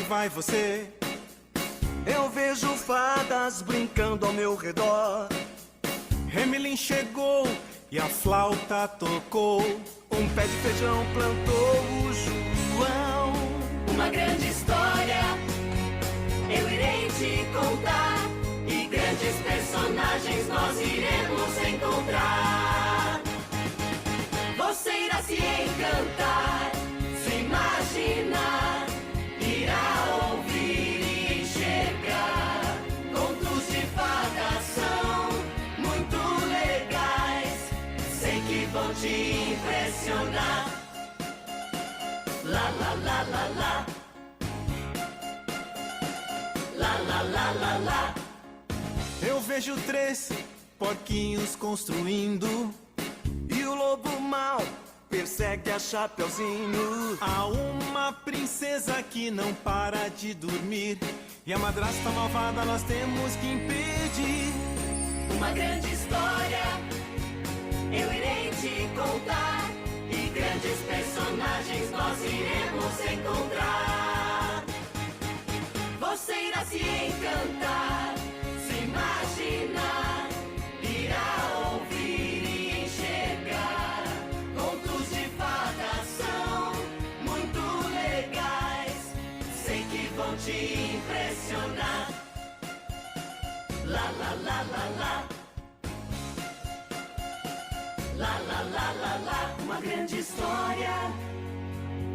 Vai você, eu vejo fadas brincando ao meu redor. Emily chegou e a flauta tocou. Um pé de feijão plantou o João. Uma grande história eu irei te contar, e grandes personagens nós iremos encontrar. Você irá se encantar, se imaginar, irá ouvir e enxergar. Contos de fadas são muito legais, sei que vão te impressionar. Lá, lá, lá, lá, lá. Lá, lá, lá, lá, lá. Eu vejo 3 porquinhos construindo, e o lobo mau persegue a Chapeuzinho. Há uma princesa que não para de dormir, e a madrasta malvada nós temos que impedir. Uma grande história eu irei te contar, e grandes personagens nós iremos encontrar. Você irá se encantar, se imaginar, irá ouvir e enxergar. Contos de fadas são muito legais, sei que vão te impressionar. Lá, lá, lá, lá, lá. Lá, lá, lá, lá, lá. Uma grande história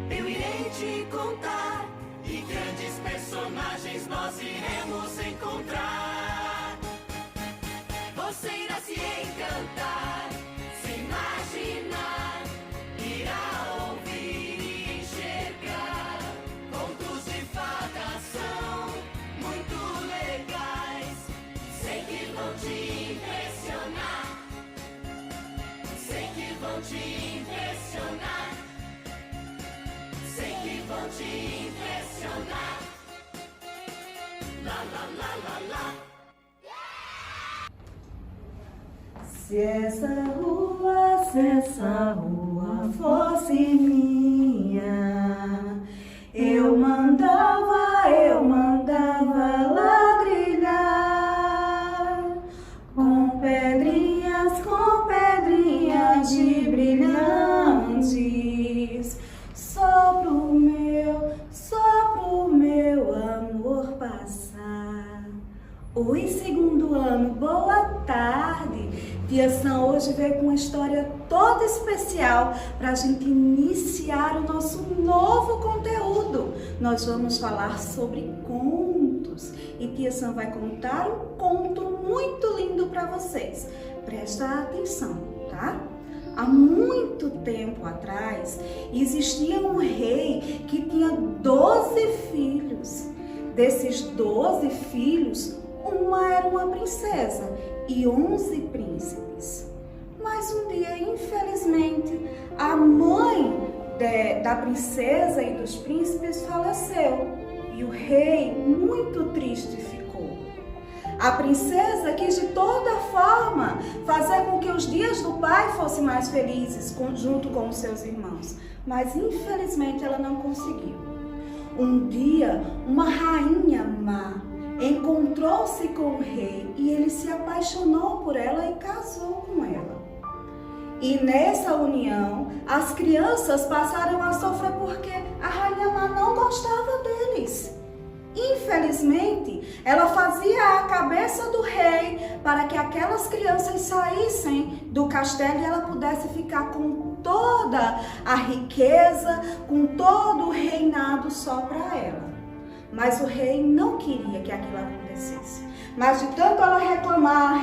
eu irei te contar, e grandes personagens nós iremos encontrar. Você irá se encantar, se imaginar, irá ouvir e enxergar. Contos de fadas são muito legais, sei que vão te impressionar. Sei que vão te impressionar. Sei que vão te impressionar. Lá, lá, lá, lá, lá. Se essa rua fosse minha, eu mandava ladrilhar com pedrinhas de brilhantes, só pro meu amor passar. Oi, segundo ano, boa tarde. Tia Sam hoje veio com uma história toda especial para a gente iniciar o nosso novo conteúdo. Nós vamos falar sobre contos e Tia Sam vai contar um conto muito lindo para vocês. Presta atenção, tá? Há muito tempo atrás existia um rei que tinha 12 filhos. Desses 12 filhos, uma era uma princesa e 11 príncipes. Mas um dia, infelizmente, a mãe da princesa e dos príncipes faleceu e o rei, muito triste, ficou. A princesa quis de toda forma fazer com que os dias do pai fossem mais felizes junto com os seus irmãos, mas infelizmente ela não conseguiu. Um dia, uma rainha má encontrou-se com o rei e ele se apaixonou por ela e casou com ela. E nessa união, as crianças passaram a sofrer porque a rainha má não gostava deles. Infelizmente, ela fazia a cabeça do rei para que aquelas crianças saíssem do castelo e ela pudesse ficar com toda a riqueza, com todo o reinado só para ela. Mas o rei não queria que aquilo acontecesse. Mas de tanto ela reclamar,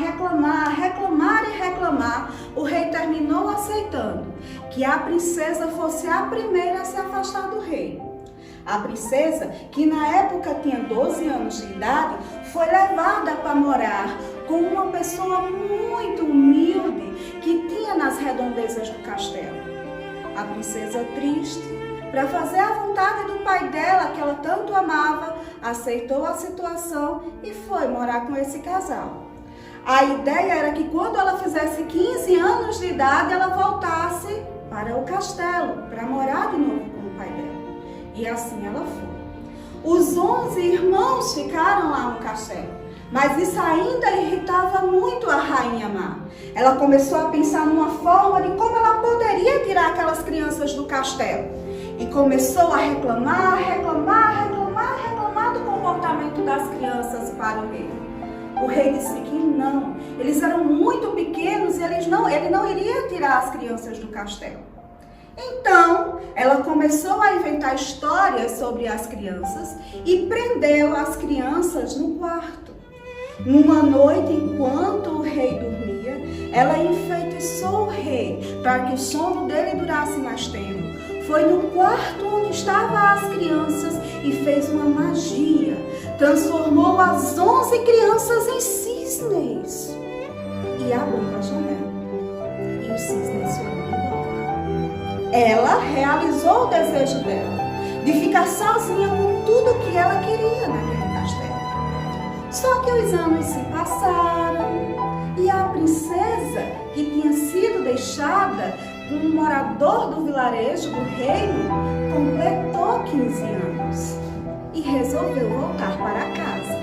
o rei terminou aceitando que a princesa fosse a primeira a se afastar do reino. A princesa, que na época tinha 12 anos de idade, foi levada para morar com uma pessoa muito humilde que tinha nas redondezas do castelo. A princesa, triste, para fazer a vontade do pai dela, que ela tanto amava, aceitou a situação e foi morar com esse casal. A ideia era que quando ela fizesse 15 anos de idade, ela voltasse para o castelo, para morar de novo com o pai dela. E assim ela foi. Os 11 irmãos ficaram lá no castelo, mas isso ainda irritava muito a rainha má. Ela começou a pensar numa forma de como ela poderia tirar aquelas crianças do castelo. E começou a reclamar do comportamento das crianças para o rei. O rei disse que não, eles eram muito pequenos e ele não iria tirar as crianças do castelo. Então, ela começou a inventar histórias sobre as crianças e prendeu as crianças no quarto. Numa noite, enquanto o rei dormia, ela enfeitiçou o rei para que o sono dele durasse mais tempo. Foi no quarto onde estavam as crianças e fez uma magia. Transformou as 11 crianças em cisnes e abriu a janela. E os cisnes foram embora. Ela realizou o desejo dela de ficar sozinha com tudo que ela queria naquele castelo. Só que os anos se passaram e a princesa, que tinha sido deixada com um morador do vilarejo do reino, completou 15 anos e resolveu voltar para casa.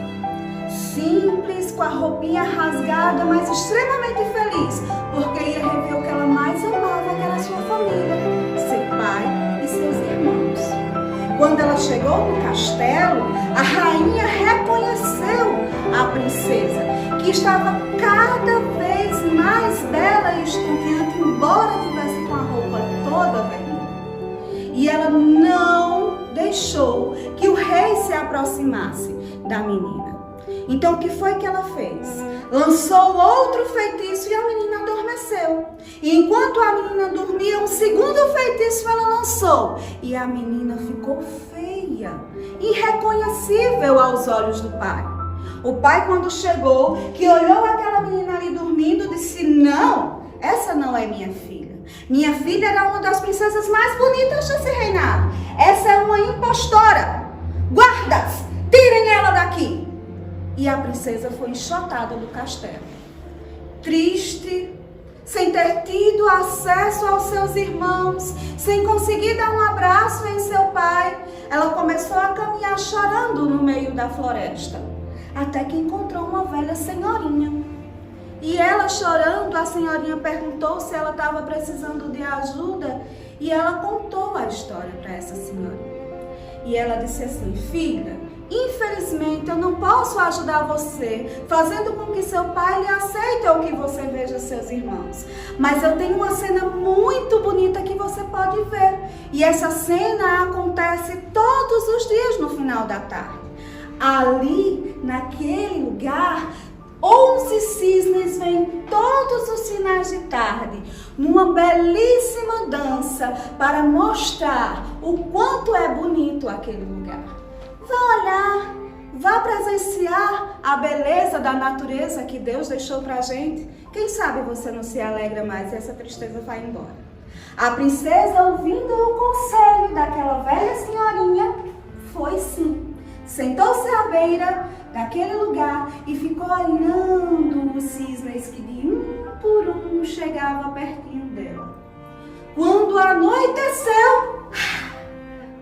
Simples, com a roupinha rasgada, mas extremamente feliz, porque ia rever o que ela mais amava, que era a sua família, seu pai e seus irmãos. Quando ela chegou no castelo, a rainha reconheceu a princesa, que estava cada vez mais bela e estonteante, embora tivesse com a roupa toda vermelha. E ela não deixou que o rei se aproximasse da menina. Então, o que foi que ela fez? Lançou outro feitiço e a menina adormeceu. E enquanto a menina dormia, um segundo feitiço ela lançou. E a menina ficou feia, irreconhecível aos olhos do pai. O pai, quando chegou, que olhou aquela menina ali dormindo, disse: não, essa não é minha filha. Minha filha era uma das princesas mais bonitas desse reinado. Essa é uma impostora. Guardas, tirem ela daqui. E a princesa foi enxotada do castelo. Triste, sem ter tido acesso aos seus irmãos, sem conseguir dar um abraço em seu pai, ela começou a caminhar chorando no meio da floresta, até que encontrou uma velha senhorinha. E ela chorando, a senhorinha perguntou se ela estava precisando de ajuda, e ela contou a história para essa senhorinha. E ela disse assim: filha, infelizmente eu não posso ajudar você, fazendo com que seu pai lhe aceite ou que você veja seus irmãos. Mas eu tenho uma cena muito bonita que você pode ver. E essa cena acontece todos os dias no final da tarde. Ali, naquele lugar, 11 cisnes vêm todos os finais de tarde, numa belíssima dança, para mostrar o quanto é bonito aquele lugar. Vá olhar, vá presenciar a beleza da natureza que Deus deixou pra gente. Quem sabe você não se alegra mais e essa tristeza vai embora. A princesa, ouvindo o conselho daquela velha senhorinha, foi sim. Sentou-se à beira daquele lugar e ficou olhando os cisnes que de um por um chegavam pertinho dela. Quando anoiteceu,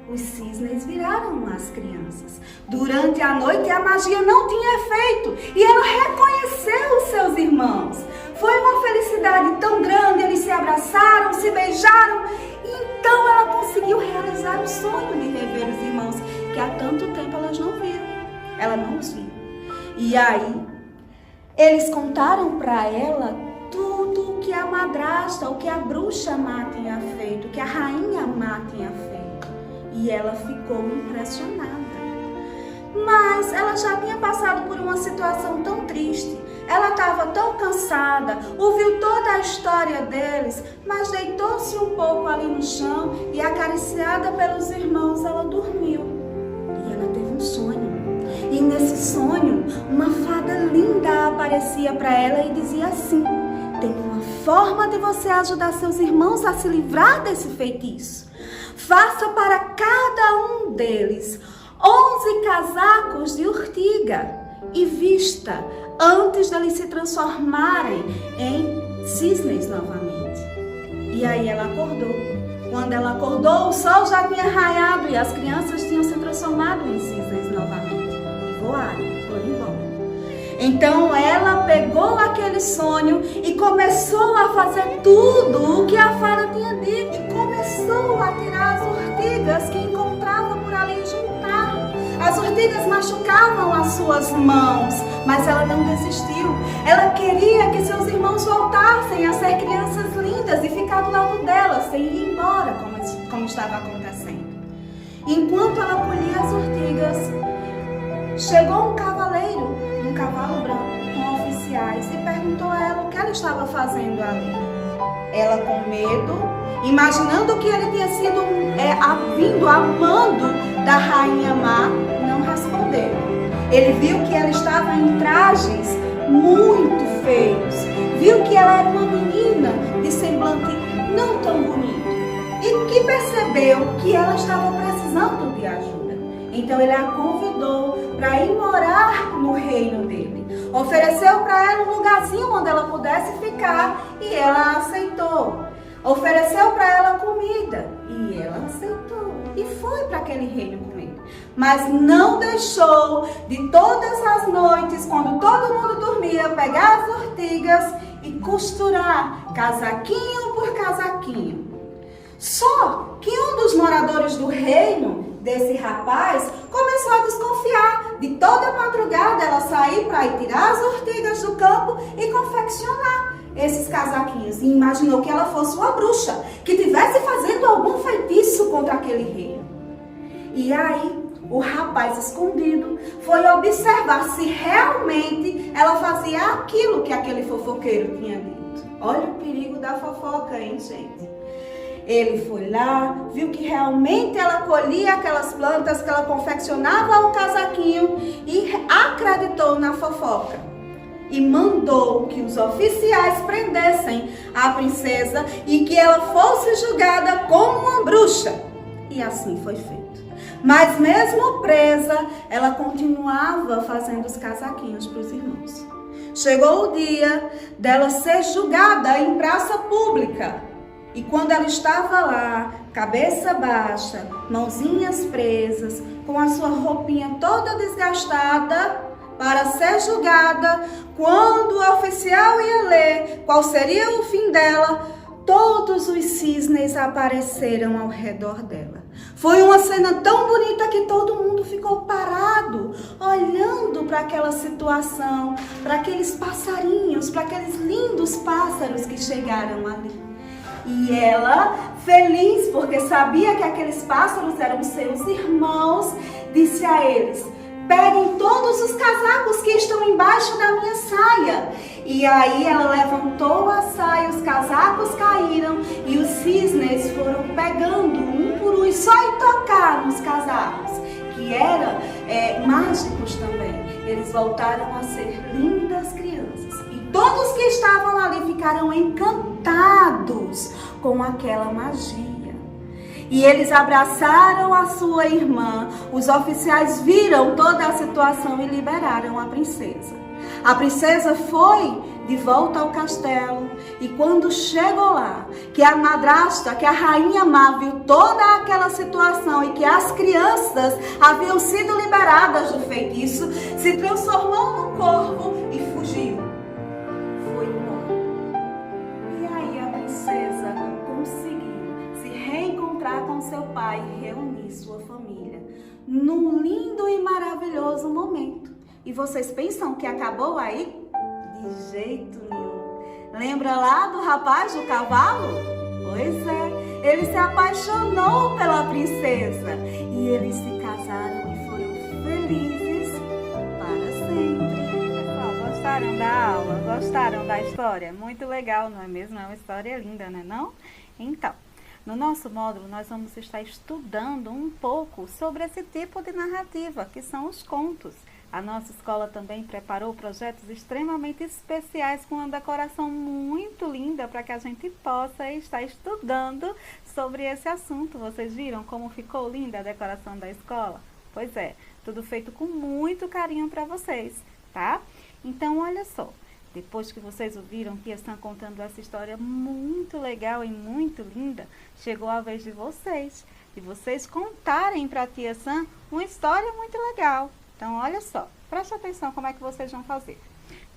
os cisnes viraram as crianças. Durante a noite a magia não tinha efeito e ela reconheceu os seus irmãos. Foi uma felicidade tão grande, eles se abraçaram, se beijaram e então ela conseguiu realizar o sonho de rever os irmãos que há tanto tempo elas não viram. Ela não os viu. E aí, eles contaram para ela tudo o que a madrasta, o que a bruxa má tinha feito, o que a rainha má tinha feito. E ela ficou impressionada. Mas ela já tinha passado por uma situação tão triste. Ela estava tão cansada, ouviu toda a história deles, mas deitou-se um pouco ali no chão e, acariciada pelos irmãos, ela dormiu. E ela teve um sonho. E nesse sonho, uma fada linda aparecia para ela e dizia assim: tem uma forma de você ajudar seus irmãos a se livrar desse feitiço. Faça para cada um deles 11 casacos de urtiga e vista antes de eles se transformarem em cisnes novamente. E aí ela acordou. Quando ela acordou, o sol já tinha raiado e as crianças tinham se transformado em cisnes novamente. E foram embora. Então ela pegou aquele sonho e começou a fazer tudo o que a fada tinha dito. E começou a tirar as urtigas que encontrava por ali e juntar. As urtigas machucavam as suas mãos, mas ela não desistiu. Ela queria que seus irmãos voltassem a ser crianças lindas e ficar do lado dela, sem ir embora, como estava acontecendo. Enquanto ela colhia as urtigas, chegou um cavaleiro, um cavalo branco, com oficiais, e perguntou a ela o que ela estava fazendo ali. Ela, com medo, imaginando que ele tinha sido vindo a mando da rainha má, não respondeu. Ele viu que ela estava em trajes muito feios, viu que ela era uma menina de semblante não tão bonito e que percebeu que ela estava precisando de ajuda. Então ele a convidou para ir morar no reino dele. Ofereceu para ela um lugarzinho onde ela pudesse ficar e ela aceitou. Ofereceu para ela comida e ela aceitou e foi para aquele reino com ele. Mas não deixou de todas as noites, quando todo mundo dormia, pegar as urtigas e costurar casaquinho por casaquinho. Só que um dos moradores do reino desse rapaz começou a desconfiar. De toda madrugada ela sair para ir tirar as urtigas do campo e confeccionar esses casaquinhos. E imaginou que ela fosse uma bruxa, que estivesse fazendo algum feitiço contra aquele reino. E aí o rapaz escondido foi observar se realmente ela fazia aquilo que aquele fofoqueiro tinha dito. Olha o perigo da fofoca, hein, gente? Ele foi lá, viu que realmente ela colhia aquelas plantas, que ela confeccionava o casaquinho e acreditou na fofoca. E mandou que os oficiais prendessem a princesa e que ela fosse julgada como uma bruxa. E assim foi feito. Mas mesmo presa, ela continuava fazendo os casaquinhos para os irmãos. Chegou o dia dela ser julgada em praça pública. E quando ela estava lá, cabeça baixa, mãozinhas presas, com a sua roupinha toda desgastada, para ser julgada, quando o oficial ia ler qual seria o fim dela, todos os cisnes apareceram ao redor dela. Foi uma cena tão bonita que todo mundo ficou parado, olhando para aquela situação, para aqueles passarinhos, para aqueles lindos pássaros que chegaram ali. E ela, feliz porque sabia que aqueles pássaros eram seus irmãos, disse a eles: peguem todos os casacos que estão embaixo da minha saia. E aí ela levantou a saia, os casacos caíram e os cisnes foram pegando um por um e só em tocar nos casacos, que eram mágicos também. Eles voltaram a ser lindas crianças. E todos que estavam ali ficaram encantados com aquela magia. E eles abraçaram a sua irmã. Os oficiais viram toda a situação e liberaram a princesa. A princesa foi de volta ao castelo e quando chegou lá, que a madrasta, que a rainha má viu toda aquela situação e que as crianças haviam sido liberadas do feitiço, se transformou num corvo e fugiu. Foi embora. E aí a princesa conseguiu se reencontrar com seu pai e reunir sua família num lindo e maravilhoso momento. E vocês pensam que acabou aí? De jeito nenhum. Lembra lá do rapaz do cavalo? Pois é, ele se apaixonou pela princesa e eles se casaram e foram felizes para sempre. Pessoal, gostaram da aula? Gostaram da história? Muito legal, não é mesmo? É uma história linda, não é não? Então, no nosso módulo nós vamos estar estudando um pouco sobre esse tipo de narrativa, que são os contos. A nossa escola também preparou projetos extremamente especiais com uma decoração muito linda para que a gente possa estar estudando sobre esse assunto. Vocês viram como ficou linda a decoração da escola? Pois é, tudo feito com muito carinho para vocês, tá? Então, olha só, depois que vocês ouviram Tia Sam contando essa história muito legal e muito linda, chegou a vez de vocês contarem para a Tia Sam uma história muito legal. Então, olha só, preste atenção como é que vocês vão fazer.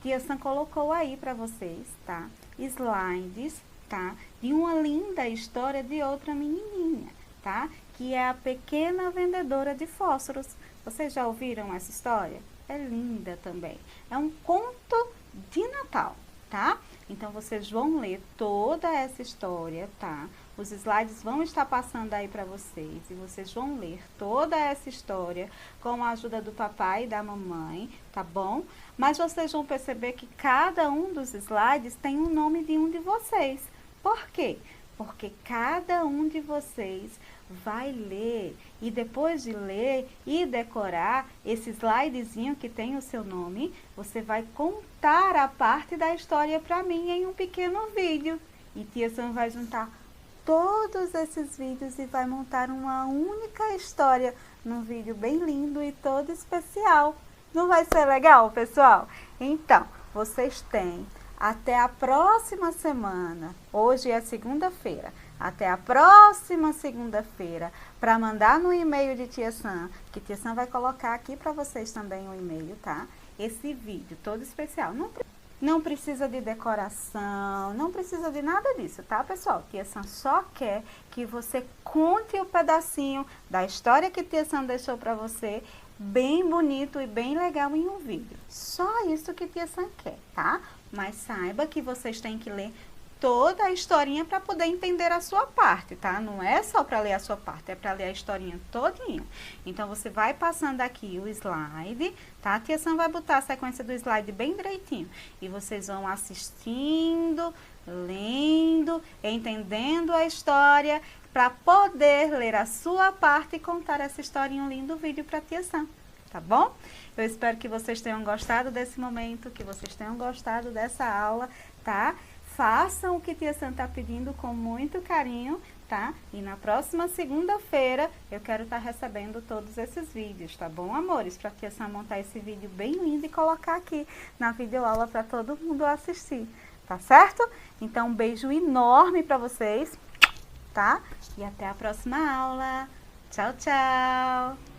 Tia Sam colocou aí para vocês, tá? Slides, tá? De uma linda história de outra menininha, tá? Que é a Pequena Vendedora de Fósforos. Vocês já ouviram essa história? É linda também. É um conto de Natal, tá? Então, vocês vão ler toda essa história, tá? Os slides vão estar passando aí para vocês e vocês vão ler toda essa história com a ajuda do papai e da mamãe, tá bom? Mas vocês vão perceber que cada um dos slides tem o nome de um de vocês. Por quê? Porque cada um de vocês vai ler e depois de ler e decorar esse slidezinho que tem o seu nome, você vai contar a parte da história para mim em um pequeno vídeo. E Tia Sam vai juntar todos esses vídeos e vai montar uma única história num vídeo bem lindo e todo especial. Não vai ser legal, pessoal? Então, vocês têm até a próxima semana, hoje é segunda-feira, até a próxima segunda-feira, para mandar no e-mail de Tia Sam, que Tia Sam vai colocar aqui para vocês também o e-mail, tá? Esse vídeo todo especial. Não precisa de decoração, não precisa de nada disso, tá, pessoal? Tia Sam só quer que você conte o pedacinho da história que Tia Sam deixou para você, bem bonito e bem legal em um vídeo. Só isso que Tia Sam quer, tá? Mas saiba que vocês têm que ler toda a historinha para poder entender a sua parte, tá? Não é só para ler a sua parte, é para ler a historinha todinha. Então, você vai passando aqui o slide, tá? A Tia Sam vai botar a sequência do slide bem direitinho. E vocês vão assistindo, lendo, entendendo a história, para poder ler a sua parte e contar essa historinha em um lindo vídeo para a Tia Sam, tá bom? Eu espero que vocês tenham gostado desse momento, que vocês tenham gostado dessa aula, tá? Façam o que Tia Sam tá pedindo com muito carinho, tá? E na próxima segunda-feira eu quero estar recebendo todos esses vídeos, tá bom, amores? Para Tia Sam montar esse vídeo bem lindo e colocar aqui na videoaula para todo mundo assistir, tá certo? Então, um beijo enorme para vocês, tá? E até a próxima aula. Tchau, tchau!